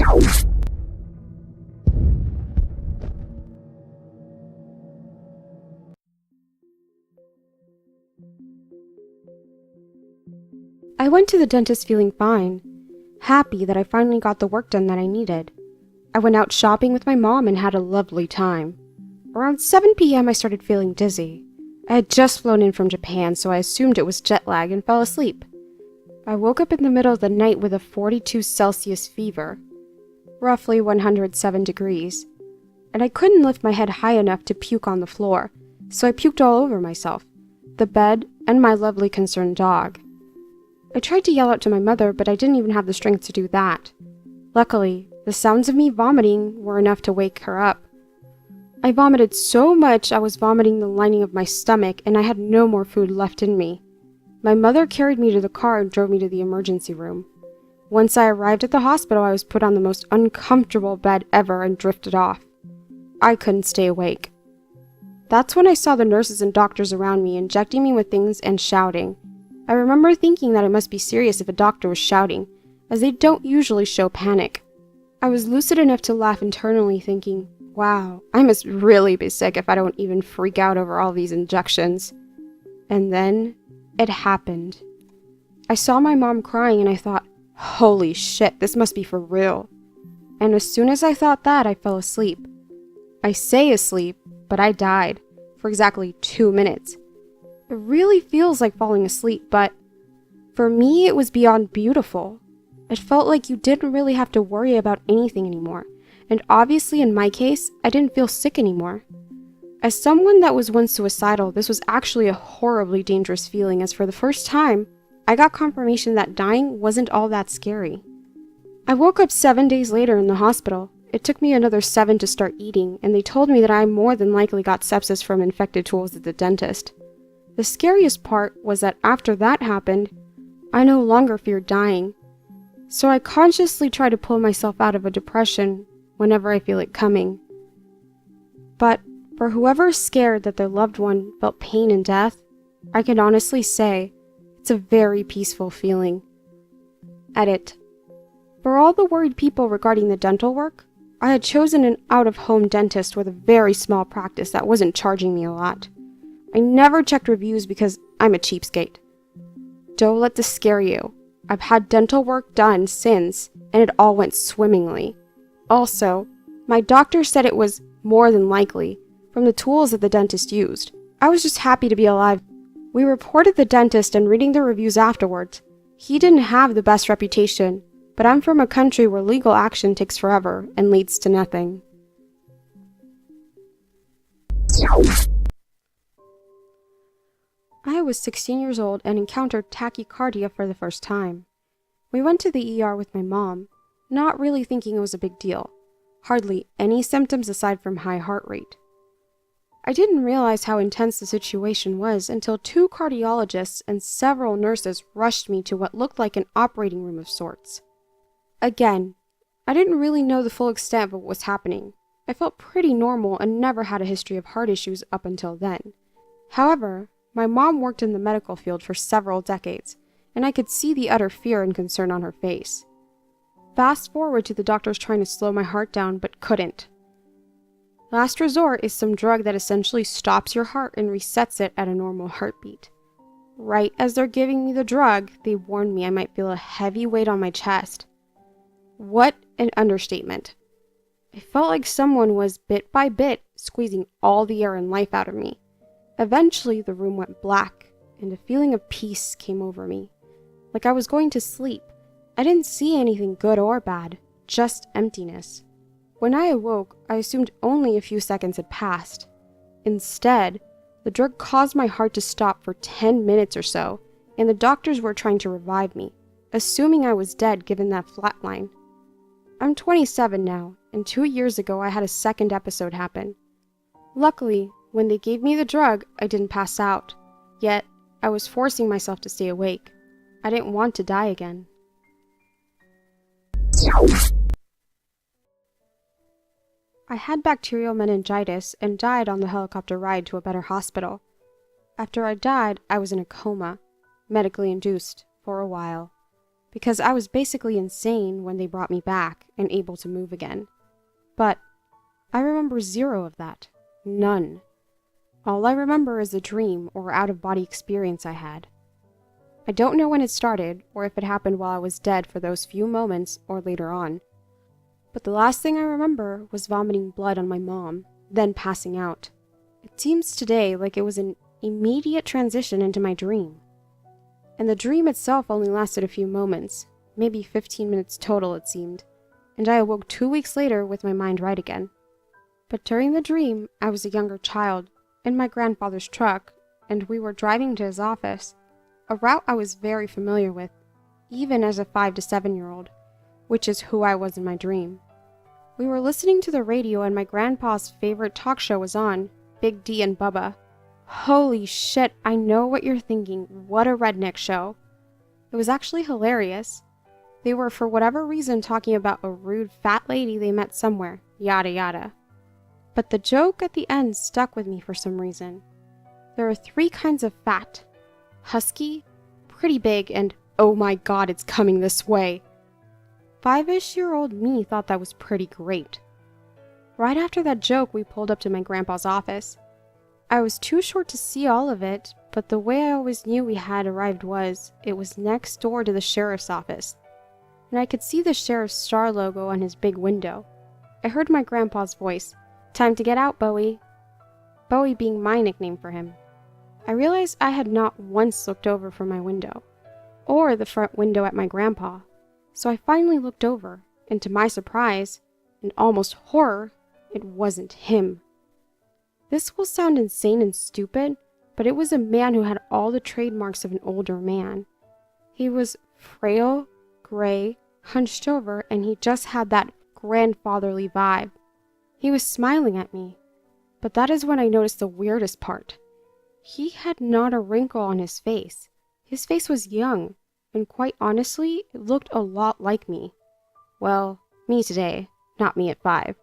I went to the dentist feeling fine, happy that I finally got the work done that I needed. I went out shopping with my mom and had a lovely time. Around 7 p.m. I started feeling dizzy. I had just flown in from Japan, so I assumed it was jet lag and fell asleep. I woke up in the middle of the night with a 42 Celsius fever, roughly 107 degrees, and I couldn't lift my head high enough to puke on the floor, so I puked all over myself, the bed, and my lovely concerned dog. I tried to yell out to my mother, but I didn't even have the strength to do that. Luckily, the sounds of me vomiting were enough to wake her up. I vomited so much I was vomiting the lining of my stomach, and I had no more food left in me. My mother carried me to the car and drove me to the emergency room. Once I arrived at the hospital, I was put on the most uncomfortable bed ever and drifted off. I couldn't stay awake. That's when I saw the nurses and doctors around me injecting me with things and shouting. I remember thinking that it must be serious if a doctor was shouting, as they don't usually show panic. I was lucid enough to laugh internally, thinking, wow, I must really be sick if I don't even freak out over all these injections. And then, it happened. I saw my mom crying and I thought, holy shit, this must be for real. And as soon as I thought that, I fell asleep. I say asleep, but I died, for exactly 2 minutes. It really feels like falling asleep, but for me, it was beyond beautiful. It felt like you didn't really have to worry about anything anymore, and obviously in my case, I didn't feel sick anymore. As someone that was once suicidal, this was actually a horribly dangerous feeling, as for the first time, I got confirmation that dying wasn't all that scary. I woke up 7 days later in the hospital. It took me another 7 to start eating, and they told me that I more than likely got sepsis from infected tools at the dentist. The scariest part was that after that happened, I no longer feared dying. So I consciously try to pull myself out of a depression whenever I feel it coming. But for whoever is scared that their loved one felt pain and death, I can honestly say it's a very peaceful feeling. Edit. For all the worried people regarding the dental work, I had chosen an out-of-home dentist with a very small practice that wasn't charging me a lot. I never checked reviews because I'm a cheapskate. Don't let this scare you. I've had dental work done since, and it all went swimmingly. Also, my doctor said it was more than likely from the tools that the dentist used. I was just happy to be alive. We reported the dentist, and reading the reviews afterwards, he didn't have the best reputation, but I'm from a country where legal action takes forever and leads to nothing. I was 16 years old and encountered tachycardia for the first time. We went to the ER with my mom, not really thinking it was a big deal. Hardly any symptoms aside from high heart rate. I didn't realize how intense the situation was until 2 cardiologists and several nurses rushed me to what looked like an operating room of sorts. Again, I didn't really know the full extent of what was happening. I felt pretty normal and never had a history of heart issues up until then. However, my mom worked in the medical field for several decades, and I could see the utter fear and concern on her face. Fast forward to the doctors trying to slow my heart down, but couldn't. Last resort is some drug that essentially stops your heart and resets it at a normal heartbeat. Right as they're giving me the drug, they warned me I might feel a heavy weight on my chest. What an understatement. I felt like someone was, bit by bit, squeezing all the air and life out of me. Eventually, the room went black, and a feeling of peace came over me. Like I was going to sleep. I didn't see anything good or bad, just emptiness. When I awoke, I assumed only a few seconds had passed. Instead, the drug caused my heart to stop for 10 minutes or so, and the doctors were trying to revive me, assuming I was dead given that flatline. I'm 27 now, and 2 years ago I had a second episode happen. Luckily, when they gave me the drug, I didn't pass out. Yet, I was forcing myself to stay awake. I didn't want to die again. I had bacterial meningitis and died on the helicopter ride to a better hospital. After I died, I was in a coma, medically induced, for a while. because I was basically insane when they brought me back and able to move again. But I remember zero of that. None. All I remember is a dream or out-of-body experience I had. I don't know when it started or if it happened while I was dead for those few moments or later on. But the last thing I remember was vomiting blood on my mom, then passing out. It seems today like it was an immediate transition into my dream. And the dream itself only lasted a few moments, maybe 15 minutes total it seemed, and I awoke 2 weeks later with my mind right again. But during the dream, I was a younger child, in my grandfather's truck, and we were driving to his office, a route I was very familiar with, even as a 5 to 7-year-old, which is who I was in my dream. We were listening to the radio and my grandpa's favorite talk show was on, Big D and Bubba. Holy shit, I know what you're thinking, what a redneck show. It was actually hilarious. They were for whatever reason talking about a rude fat lady they met somewhere, yada yada. But the joke at the end stuck with me for some reason. There are 3 kinds of fat: husky, pretty big, and oh my god, it's coming this way. 5-ish-year-old me thought that was pretty great. Right after that joke, we pulled up to my grandpa's office. I was too short to see all of it, but the way I always knew we had arrived was, it was next door to the sheriff's office, and I could see the sheriff's star logo on his big window. I heard my grandpa's voice, "Time to get out, Bowie." Bowie being my nickname for him. I realized I had not once looked over from my window, or the front window at my grandpa, so I finally looked over, and to my surprise, and almost horror, it wasn't him. This will sound insane and stupid, but it was a man who had all the trademarks of an older man. He was frail, gray, hunched over, and he just had that grandfatherly vibe. He was smiling at me, but that is when I noticed the weirdest part. He had not a wrinkle on his face. His face was young, and quite honestly, it looked a lot like me. Well, me today, not me at 5.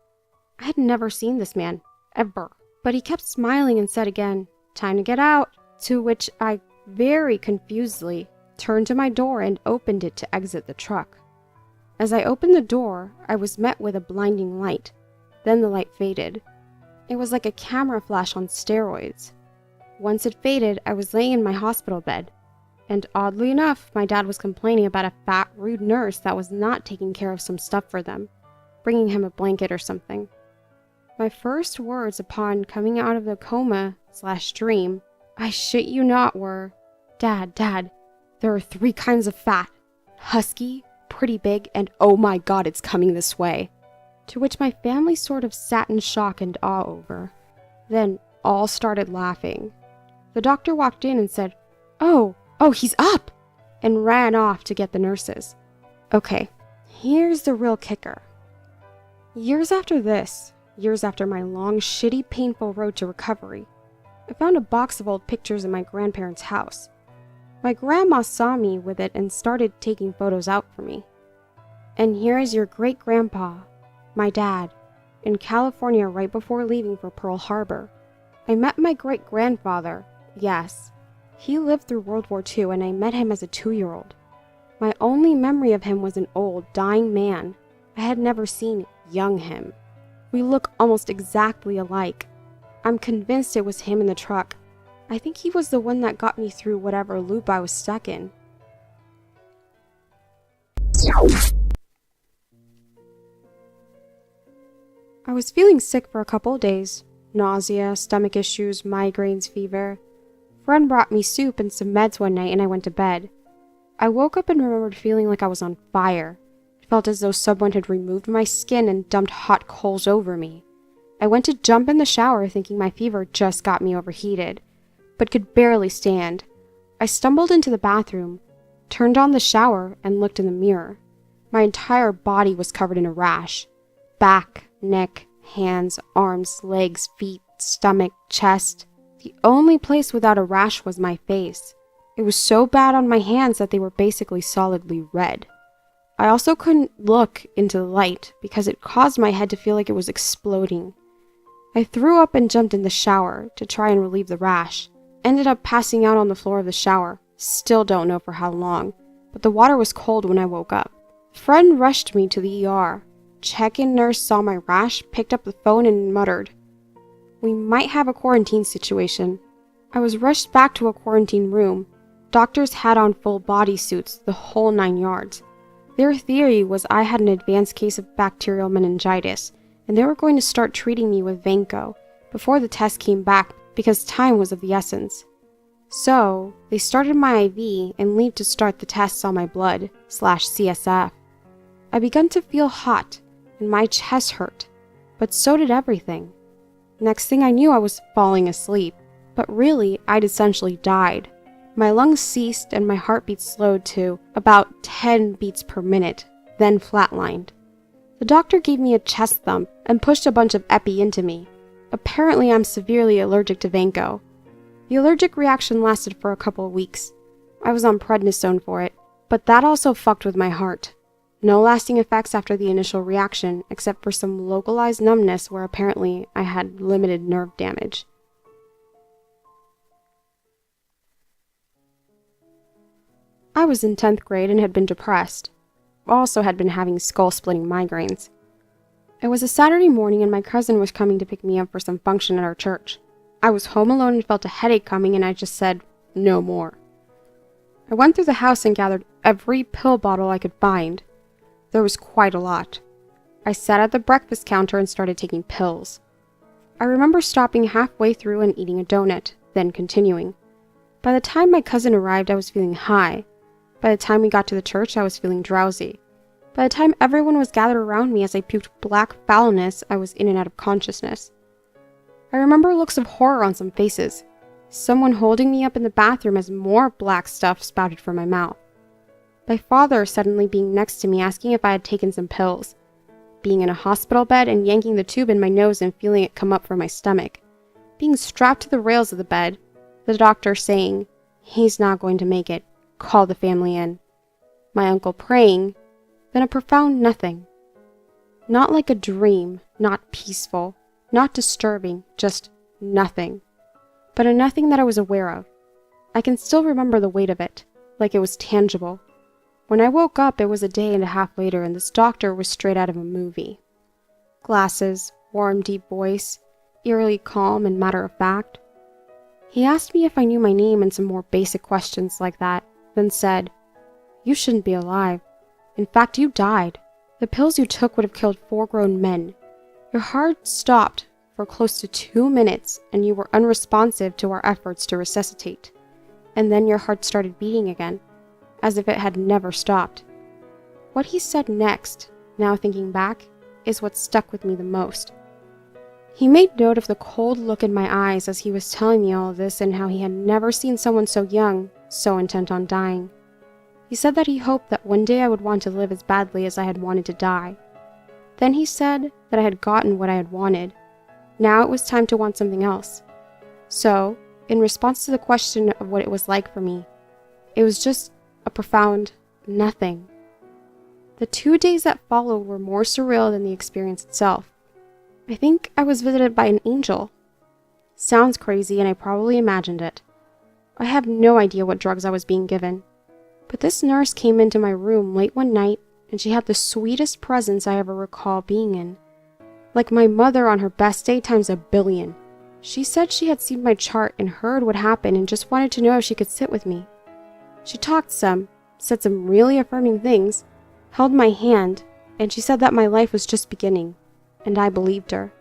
I had never seen this man, ever. But he kept smiling and said again, "Time to get out," to which I very confusedly turned to my door and opened it to exit the truck. As I opened the door, I was met with a blinding light. Then the light faded. It was like a camera flash on steroids. Once it faded, I was laying in my hospital bed. And oddly enough, my dad was complaining about a fat, rude nurse that was not taking care of some stuff for them, bringing him a blanket or something. My first words upon coming out of the coma/dream, I shit you not, were, Dad, there are 3 kinds of fat: husky, pretty big, and oh my god, it's coming this way." To which my family sort of sat in shock and awe over. Then all started laughing. The doctor walked in and said, Oh, he's up!" and ran off to get the nurses. Okay, here's the real kicker. Years after this, years after my long, shitty, painful road to recovery, I found a box of old pictures in my grandparents' house. My grandma saw me with it and started taking photos out for me. And here is your great-grandpa, my dad, in California right before leaving for Pearl Harbor. I met my great-grandfather, yes. He lived through World War II and I met him as a 2-year-old. My only memory of him was an old, dying man. I had never seen young him. We look almost exactly alike. I'm convinced it was him in the truck. I think he was the one that got me through whatever loop I was stuck in. I was feeling sick for a couple of days. Nausea, stomach issues, migraines, fever. Friend brought me soup and some meds one night and I went to bed. I woke up and remembered feeling like I was on fire. It felt as though someone had removed my skin and dumped hot coals over me. I went to jump in the shower thinking my fever just got me overheated, but could barely stand. I stumbled into the bathroom, turned on the shower, and looked in the mirror. My entire body was covered in a rash. Back, neck, hands, arms, legs, feet, stomach, chest. The only place without a rash was my face. It was so bad on my hands that they were basically solidly red. I also couldn't look into the light because it caused my head to feel like it was exploding. I threw up and jumped in the shower to try and relieve the rash. Ended up passing out on the floor of the shower. Still don't know for how long, but the water was cold when I woke up. A friend rushed me to the ER. Check-in nurse saw my rash, picked up the phone, and muttered, "We might have a quarantine situation." I was rushed back to a quarantine room. Doctors had on full bodysuits, the whole 9 yards. Their theory was I had an advanced case of bacterial meningitis, and they were going to start treating me with Vanco before the test came back because time was of the essence. So, they started my IV and leave to start the tests on my blood/CSF. I began to feel hot, and my chest hurt, but so did everything. Next thing I knew, I was falling asleep, but really, I'd essentially died. My lungs ceased and my heartbeat slowed to about 10 beats per minute, then flatlined. The doctor gave me a chest thump and pushed a bunch of epi into me. Apparently, I'm severely allergic to Vanco. The allergic reaction lasted for a couple of weeks. I was on prednisone for it, but that also fucked with my heart. No lasting effects after the initial reaction, except for some localized numbness where apparently I had limited nerve damage. I was in 10th grade and had been depressed. Also had been having skull-splitting migraines. It was a Saturday morning and my cousin was coming to pick me up for some function at our church. I was home alone and felt a headache coming and I just said, "No more." I went through the house and gathered every pill bottle I could find. There was quite a lot. I sat at the breakfast counter and started taking pills. I remember stopping halfway through and eating a donut, then continuing. By the time my cousin arrived, I was feeling high. By the time we got to the church, I was feeling drowsy. By the time everyone was gathered around me as I puked black foulness, I was in and out of consciousness. I remember looks of horror on some faces. Someone holding me up in the bathroom as more black stuff spouted from my mouth. My father suddenly being next to me asking if I had taken some pills. Being in a hospital bed and yanking the tube in my nose and feeling it come up from my stomach. Being strapped to the rails of the bed. The doctor saying, "He's not going to make it. Call the family in." My uncle praying, then a profound nothing. Not like a dream, not peaceful, not disturbing, just nothing. But a nothing that I was aware of. I can still remember the weight of it, like it was tangible. When I woke up, it was a day and a half later and this doctor was straight out of a movie. Glasses, warm deep voice, eerily calm and matter of fact. He asked me if I knew my name and some more basic questions like that, then said, "You shouldn't be alive. In fact, you died. The pills you took would have killed 4 grown men. Your heart stopped for close to 2 minutes and you were unresponsive to our efforts to resuscitate. And then your heart started beating again, as if it had never stopped." What he said next, now thinking back, is what stuck with me the most. He made note of the cold look in my eyes as he was telling me all of this and how he had never seen someone so young, so intent on dying. He said that he hoped that one day I would want to live as badly as I had wanted to die. Then he said that I had gotten what I had wanted. Now it was time to want something else. So, in response to the question of what it was like for me, it was just a profound nothing. The 2 days that followed were more surreal than the experience itself. I think I was visited by an angel. Sounds crazy and I probably imagined it. I have no idea what drugs I was being given. But this nurse came into my room late one night and she had the sweetest presence I ever recall being in. Like my mother on her best day times 1,000,000,000. She said she had seen my chart and heard what happened and just wanted to know if she could sit with me. She talked some, said some really affirming things, held my hand, and she said that my life was just beginning. And I believed her.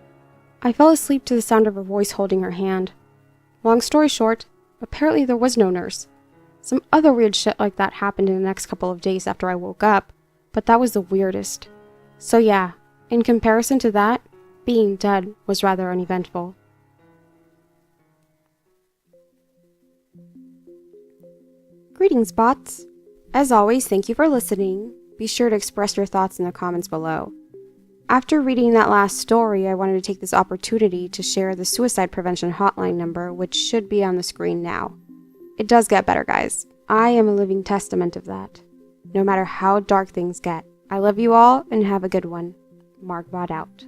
I fell asleep to the sound of her voice holding her hand. Long story short, apparently there was no nurse. Some other weird shit like that happened in the next couple of days after I woke up, but that was the weirdest. So yeah, in comparison to that, being dead was rather uneventful. Greetings, bots! As always, thank you for listening. Be sure to express your thoughts in the comments below. After reading that last story, I wanted to take this opportunity to share the suicide prevention hotline number, which should be on the screen now. It does get better, guys. I am a living testament of that. No matter how dark things get. I love you all and have a good one. Margbot out.